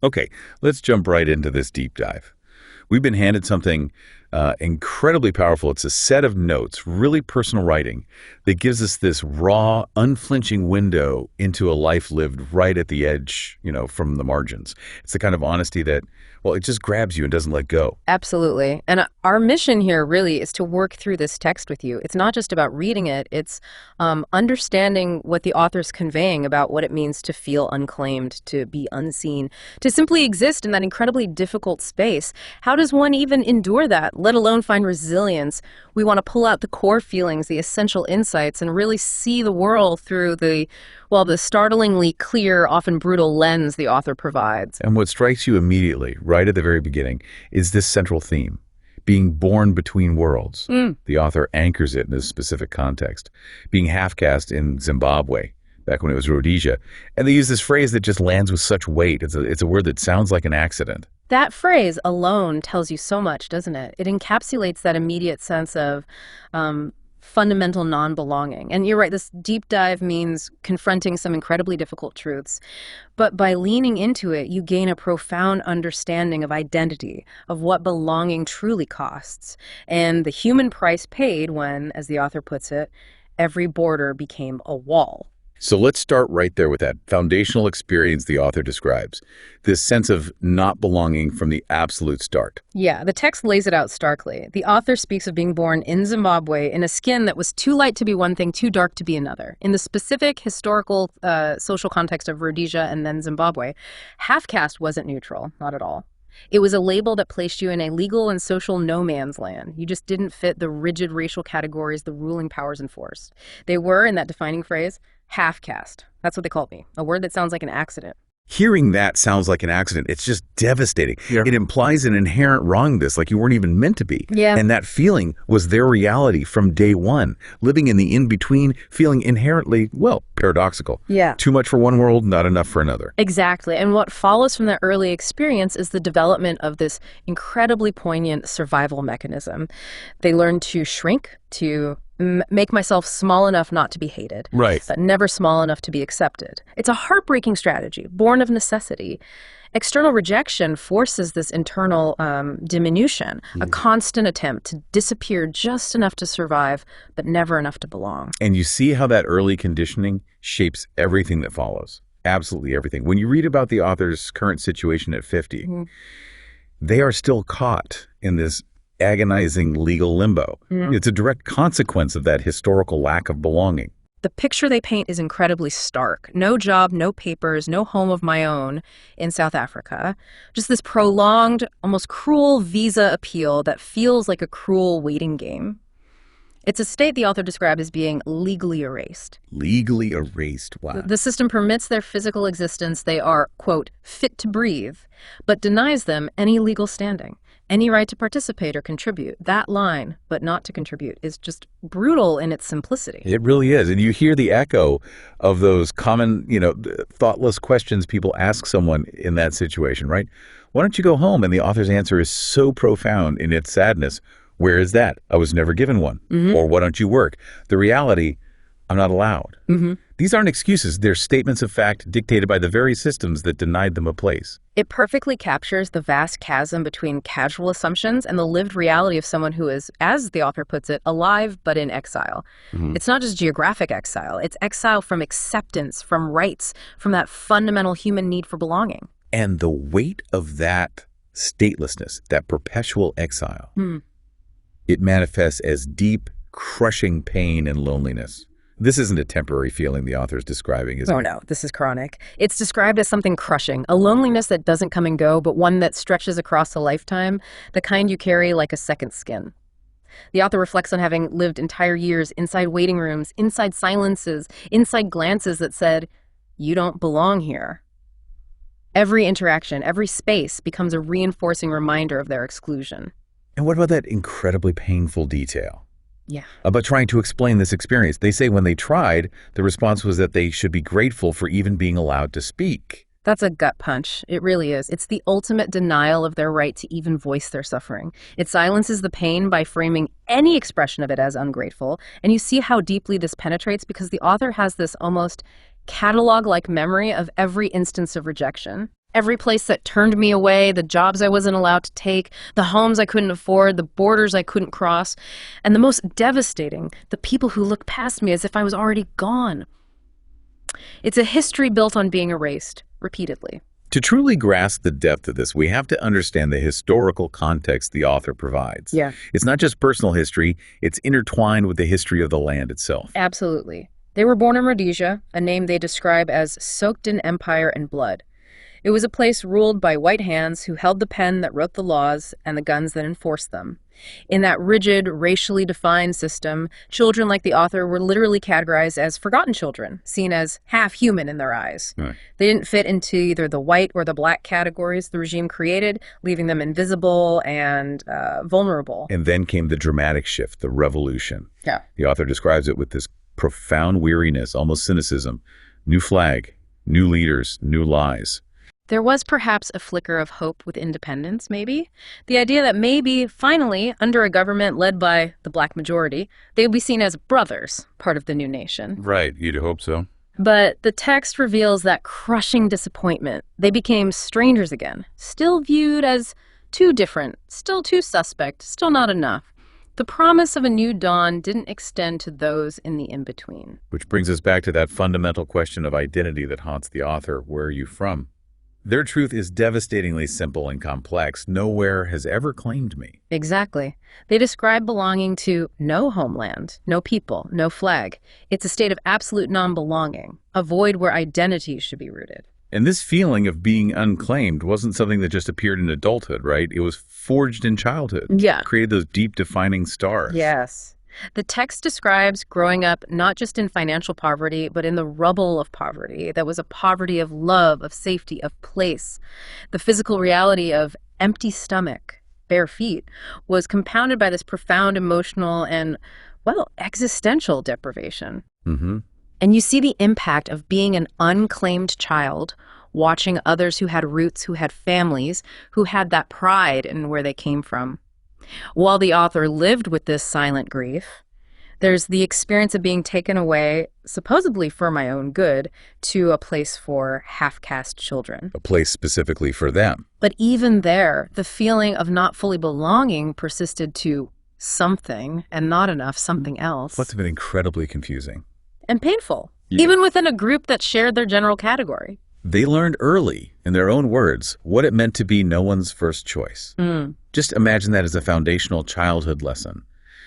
Okay, let's jump right into this deep dive. We've been handed something incredibly powerful. It's a set of notes, really personal writing, that gives us this raw, unflinching window into a life lived right at the edge, from the margins. It's the kind of honesty that, well, it just grabs you and doesn't let go. Absolutely. And our mission here really is to work through this text with you. It's not just about reading it, it's understanding what the author's conveying about what it means to feel unclaimed, to be unseen, to simply exist in that incredibly difficult space. How does one even endure that, let alone find resilience? We want to pull out the core feelings, the essential insights, and really see the world through the startlingly clear, often brutal lens the author provides. And what strikes you immediately, right at the very beginning, is this central theme, being born between worlds. The author anchors it in a specific context, being half-caste in Zimbabwe, back when it was Rhodesia. And they use this phrase that just lands with such weight. It's a word that sounds like an accident. That phrase alone tells you so much, doesn't it? It encapsulates that immediate sense of fundamental non-belonging. And you're right, this deep dive means confronting some incredibly difficult truths. But by leaning into it, you gain a profound understanding of identity, of what belonging truly costs, and the human price paid when, as the author puts it, every border became a wall. So let's start right there with that foundational experience the author describes, this sense of not belonging from the absolute start. Yeah, the text lays it out starkly. The author speaks of being born in Zimbabwe in a skin that was too light to be one thing, too dark to be another. In the specific historical social context of Rhodesia and then Zimbabwe, half-caste wasn't neutral, not at all. It was a label that placed you in a legal and social no man's land. You just didn't fit the rigid racial categories the ruling powers enforced. They were, in that defining phrase, half-caste. That's what they called me, a word that sounds like an accident. Hearing that sounds like an accident. It's just devastating. Yeah. It implies an inherent wrongness, like you weren't even meant to be. Yeah. And that feeling was their reality from day one, living in the in-between, feeling inherently, paradoxical. Yeah. Too much for one world, not enough for another. Exactly. And what follows from that early experience is the development of this incredibly poignant survival mechanism. They learn to shrink, to make myself small enough not to be hated, Right. but never small enough to be accepted. It's a heartbreaking strategy, born of necessity. External rejection forces this internal diminution, a constant attempt to disappear just enough to survive, but never enough to belong. And you see how that early conditioning shapes everything that follows. Absolutely everything. When you read about the author's current situation at 50, they are still caught in this agonizing legal limbo. It's a direct consequence of that historical lack of belonging. The picture they paint is incredibly stark. No job, no papers, no home of my own in South Africa. Just this prolonged, almost cruel visa appeal that feels like a cruel waiting game. It's a state the author described as being legally erased. Legally erased. Wow. The system permits their physical existence. They are, quote, fit to breathe, but denies them any legal standing, any right to participate or contribute. That line, but not to contribute, is just brutal in its simplicity. It really is. And you hear the echo of those common, thoughtless questions people ask someone in that situation, right? Why don't you go home? And the author's answer is so profound in its sadness. Where is that? I was never given one. Or why don't you work? The reality, I'm not allowed. These aren't excuses. They're statements of fact dictated by the very systems that denied them a place. It perfectly captures the vast chasm between casual assumptions and the lived reality of someone who is, as the author puts it, alive but in exile. It's not just geographic exile. It's exile from acceptance, from rights, from that fundamental human need for belonging. And the weight of that statelessness, that perpetual exile, it manifests as deep, crushing pain and loneliness. This isn't a temporary feeling the author's describing, is it? Oh, no, this is chronic. It's described as something crushing, a loneliness that doesn't come and go, but one that stretches across a lifetime, the kind you carry like a second skin. The author reflects on having lived entire years inside waiting rooms, inside silences, inside glances that said, "You don't belong here." Every interaction, every space becomes a reinforcing reminder of their exclusion. And what about that incredibly painful detail? Yeah. About trying to explain this experience. They say when they tried, the response was that they should be grateful for even being allowed to speak. That's a gut punch. It really is. It's the ultimate denial of their right to even voice their suffering. It silences the pain by framing any expression of it as ungrateful. And you see how deeply this penetrates because the author has this almost catalog-like memory of every instance of rejection. Every place that turned me away, the jobs I wasn't allowed to take, the homes I couldn't afford, the borders I couldn't cross, and the most devastating, the people who looked past me as if I was already gone. It's a history built on being erased, repeatedly. To truly grasp the depth of this, we have to understand the historical context the author provides. Yeah. It's not just personal history, it's intertwined with the history of the land itself. Absolutely. They were born in Rhodesia, a name they describe as soaked in empire and blood. It was a place ruled by white hands who held the pen that wrote the laws and the guns that enforced them. In that rigid, racially defined system, children like the author were literally categorized as forgotten children, seen as half-human in their eyes. Right. They didn't fit into either the white or the black categories the regime created, leaving them invisible and vulnerable. And then came the dramatic shift, the revolution. Yeah. The author describes it with this profound weariness, almost cynicism. New flag, new leaders, new lies. There was perhaps a flicker of hope with independence, maybe. The idea that maybe, finally, under a government led by the black majority, they would be seen as brothers, part of the new nation. Right, you'd hope so. But the text reveals that crushing disappointment. They became strangers again, still viewed as too different, still too suspect, still not enough. The promise of a new dawn didn't extend to those in the in-between. Which brings us back to that fundamental question of identity that haunts the author. Where are you from? Their truth is devastatingly simple and complex. Nowhere has ever claimed me. Exactly. They describe belonging to no homeland, no people, no flag. It's a state of absolute non-belonging, a void where identity should be rooted. And this feeling of being unclaimed wasn't something that just appeared in adulthood, right? It was forged in childhood. Yeah. Created those deep defining stars. Yes. The text describes growing up not just in financial poverty, but in the rubble of poverty. That was a poverty of love, of safety, of place. The physical reality of empty stomach, bare feet, was compounded by this profound emotional and, well, existential deprivation. Mm-hmm. And you see the impact of being an unclaimed child, watching others who had roots, who had families, who had that pride in where they came from. While the author lived with this silent grief, there's the experience of being taken away, supposedly for my own good, to a place for half-caste children. A place specifically for them. But even there, the feeling of not fully belonging persisted to something, and not enough something else. Must have been incredibly confusing. And painful, Yeah. even within a group that shared their general category. They learned early, in their own words, what it meant to be no one's first choice. Just imagine that as a foundational childhood lesson.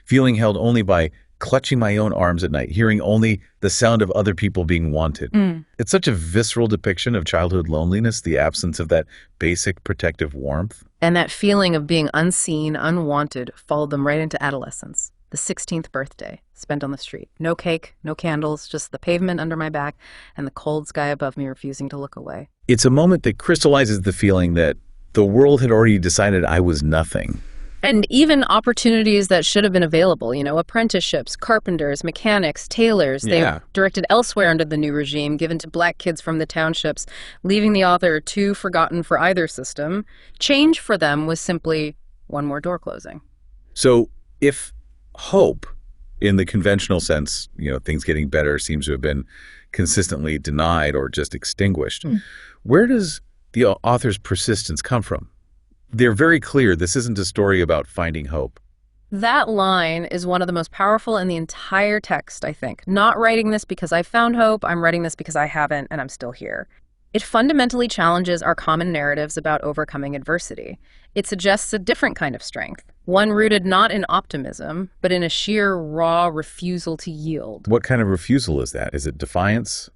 Feeling held only by clutching my own arms at night, hearing only the sound of other people being wanted. It's such a visceral depiction of childhood loneliness, the absence of that basic protective warmth. And that feeling of being unseen, unwanted, followed them right into adolescence. The 16th birthday, spent on the street. No cake, no candles, just the pavement under my back and the cold sky above me refusing to look away. It's a moment that crystallizes the feeling that the world had already decided I was nothing. And even opportunities that should have been available, apprenticeships, carpenters, mechanics, tailors, they were directed elsewhere under the new regime, given to black kids from the townships, leaving the author too forgotten for either system. Change for them was simply one more door closing. So if hope, in the conventional sense, things getting better, seems to have been consistently denied or just extinguished, where does the author's persistence come from? They're very clear this isn't a story about finding hope. That line is one of the most powerful in the entire text, I think. Not writing this because I found hope, I'm writing this because I haven't, and I'm still here. It fundamentally challenges our common narratives about overcoming adversity. It suggests a different kind of strength, one rooted not in optimism, but in a sheer, raw refusal to yield. What kind of refusal is that? Is it defiance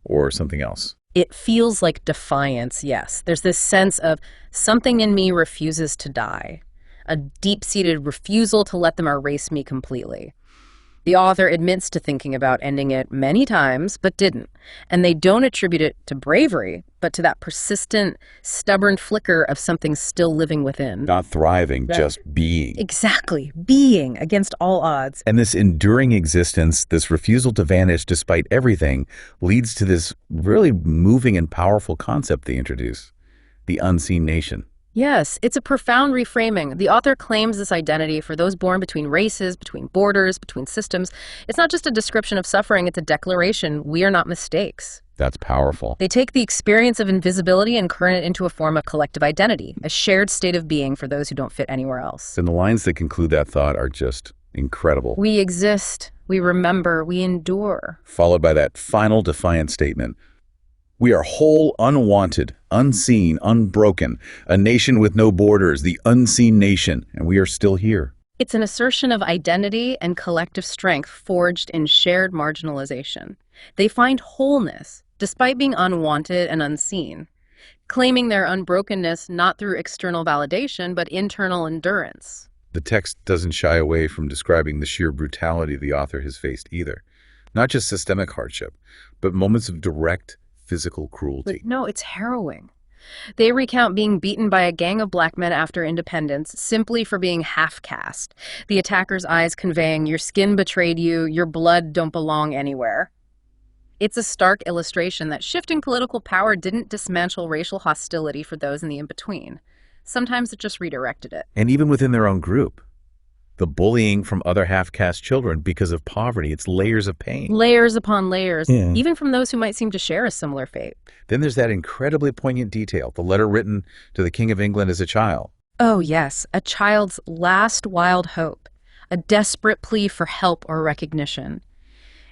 or something else? It feels like defiance, yes. There's this sense of something in me refuses to die, a deep-seated refusal to let them erase me completely. The author admits to thinking about ending it many times, but didn't. And they don't attribute it to bravery, but to that persistent, stubborn flicker of something still living within. Not thriving, just being. Exactly. Being against all odds. And this enduring existence, this refusal to vanish despite everything, leads to this really moving and powerful concept they introduce, the unseen nation. Yes, it's a profound reframing. The author claims this identity for those born between races, between borders, between systems. It's not just a description of suffering, it's a declaration we are not mistakes. That's powerful. They take the experience of invisibility and turn it into a form of collective identity, a shared state of being for those who don't fit anywhere else. And the lines that conclude that thought are just incredible. We exist, we remember, we endure. Followed by that final defiant statement. We are whole, unwanted, unseen, unbroken, a nation with no borders, the unseen nation, and we are still here. It's an assertion of identity and collective strength forged in shared marginalization. They find wholeness, despite being unwanted and unseen, claiming their unbrokenness not through external validation, but internal endurance. The text doesn't shy away from describing the sheer brutality the author has faced either. Not just systemic hardship, but moments of direct physical cruelty. But no, it's harrowing. They recount being beaten by a gang of black men after independence simply for being half-caste. The attacker's eyes conveying, your skin betrayed you, your blood don't belong anywhere. It's a stark illustration that shifting political power didn't dismantle racial hostility for those in the in-between. Sometimes it just redirected it. And even within their own group. The bullying from other half-caste children because of poverty, it's layers of pain. Layers upon layers, Yeah. even from those who might seem to share a similar fate. Then there's that incredibly poignant detail, the letter written to the King of England as a child. Oh yes, a child's last wild hope, a desperate plea for help or recognition.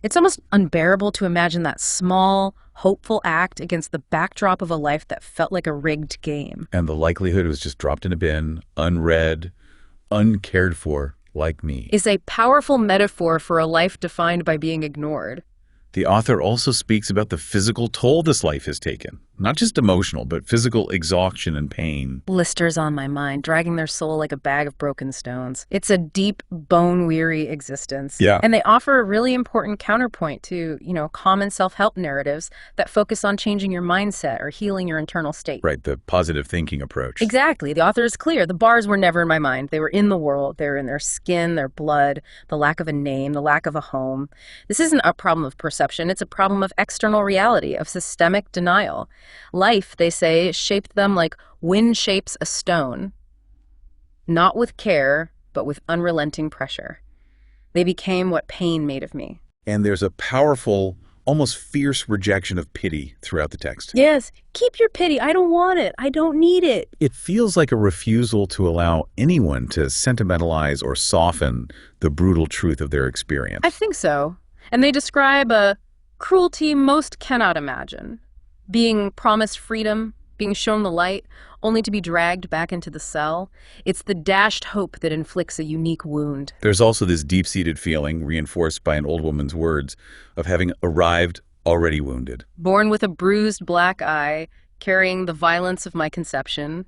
It's almost unbearable to imagine that small, hopeful act against the backdrop of a life that felt like a rigged game. And the likelihood it was just dropped in a bin, unread, uncared for, like me. Is a powerful metaphor for a life defined by being ignored. The author also speaks about the physical toll this life has taken. Not just emotional, but physical exhaustion and pain. Blisters on my mind, dragging their soul like a bag of broken stones. It's a deep, bone-weary existence. Yeah. And they offer a really important counterpoint to, common self-help narratives that focus on changing your mindset or healing your internal state. Right, the positive thinking approach. Exactly. The author is clear. The bars were never in my mind. They were in the world. They were in their skin, their blood, the lack of a name, the lack of a home. This isn't a problem of perception. It's a problem of external reality, of systemic denial. Life, they say, shaped them like wind shapes a stone, not with care, but with unrelenting pressure. They became what pain made of me. And there's a powerful, almost fierce rejection of pity throughout the text. Yes, keep your pity. I don't want it. I don't need it. It feels like a refusal to allow anyone to sentimentalize or soften the brutal truth of their experience. I think so. And they describe a cruelty most cannot imagine. Being promised freedom, being shown the light, only to be dragged back into the cell. It's the dashed hope that inflicts a unique wound. There's also this deep-seated feeling, reinforced by an old woman's words, of having arrived already wounded. Born with a bruised black eye, carrying the violence of my conception,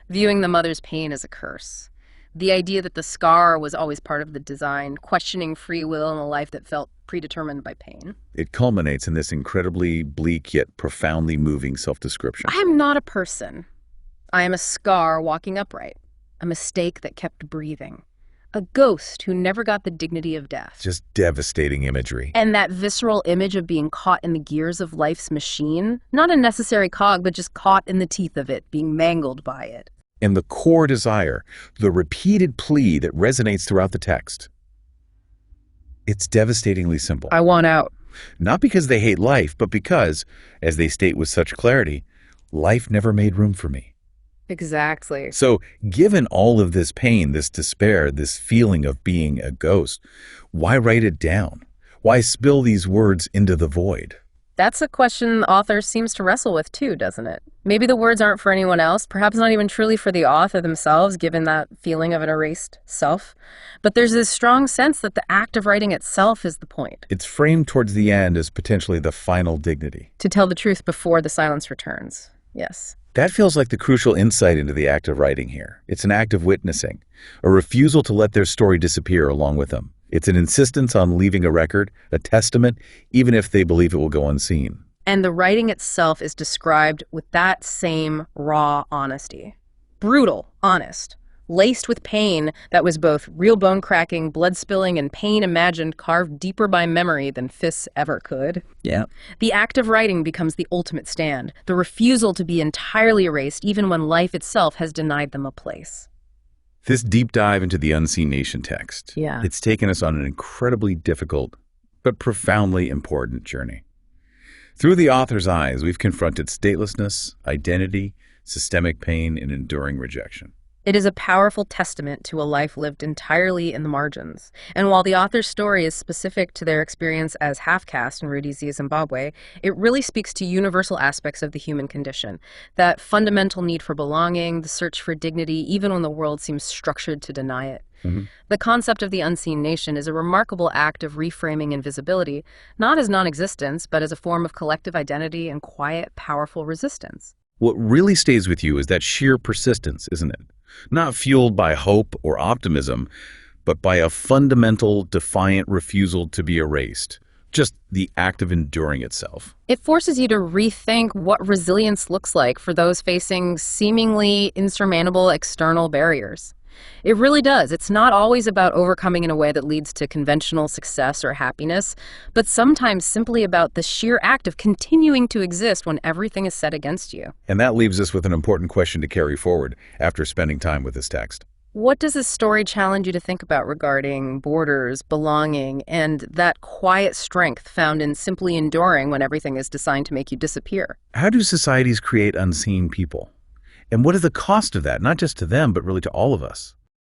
viewing the mother's pain as a curse. The idea that the scar was always part of the design, questioning free will in a life that felt predetermined by pain. It culminates in this incredibly bleak yet profoundly moving self-description. I am not a person. I am a scar walking upright, a mistake that kept breathing, a ghost who never got the dignity of death. Just devastating imagery. And that visceral image of being caught in the gears of life's machine, not a necessary cog, but just caught in the teeth of it, being mangled by it. And the core desire, the repeated plea that resonates throughout the text. It's devastatingly simple. I want out. Not because they hate life, but because, as they state with such clarity, life never made room for me. Exactly. So, given all of this pain, this despair, this feeling of being a ghost, why write it down? Why spill these words into the void? That's a question the author seems to wrestle with too, doesn't it? Maybe the words aren't for anyone else, perhaps not even truly for the author themselves, given that feeling of an erased self. But there's this strong sense that the act of writing itself is the point. It's framed towards the end as potentially the final dignity. To tell the truth before the silence returns. Yes. That feels like the crucial insight into the act of writing here. It's an act of witnessing, a refusal to let their story disappear along with them. It's an insistence on leaving a record, a testament, even if they believe it will go unseen. And the writing itself is described with that same raw honesty. Brutal, honest. laced with pain that was both real bone cracking, blood spilling, and pain imagined carved deeper by memory than fists ever could. Yeah. The act of writing becomes the ultimate stand, the refusal to be entirely erased even when life itself has denied them a place. This deep dive into the Unseen Nation text, Yeah. it's taken us on an incredibly difficult but profoundly important journey. Through the author's eyes, we've confronted statelessness, identity, systemic pain, and enduring rejection. It is a powerful testament to a life lived entirely in the margins. And while the author's story is specific to their experience as half-caste in Rhodesia, Zimbabwe, it really speaks to universal aspects of the human condition. That fundamental need for belonging, the search for dignity, even when the world seems structured to deny it. The concept of the unseen nation is a remarkable act of reframing invisibility, not as non-existence, but as a form of collective identity and quiet, powerful resistance. What really stays with you is that sheer persistence, isn't it? Not fueled by hope or optimism, but by a fundamental, defiant refusal to be erased. Just the act of enduring itself. It forces you to rethink what resilience looks like for those facing seemingly insurmountable external barriers. It really does. It's not always about overcoming in a way that leads to conventional success or happiness, but sometimes simply about the sheer act of continuing to exist when everything is set against you. And that leaves us with an important question to carry forward after spending time with this text. What does this story challenge you to think about regarding borders, belonging, and that quiet strength found in simply enduring when everything is designed to make you disappear? How do societies create unseen people? And what is the cost of that, not just to them, but really to all of us?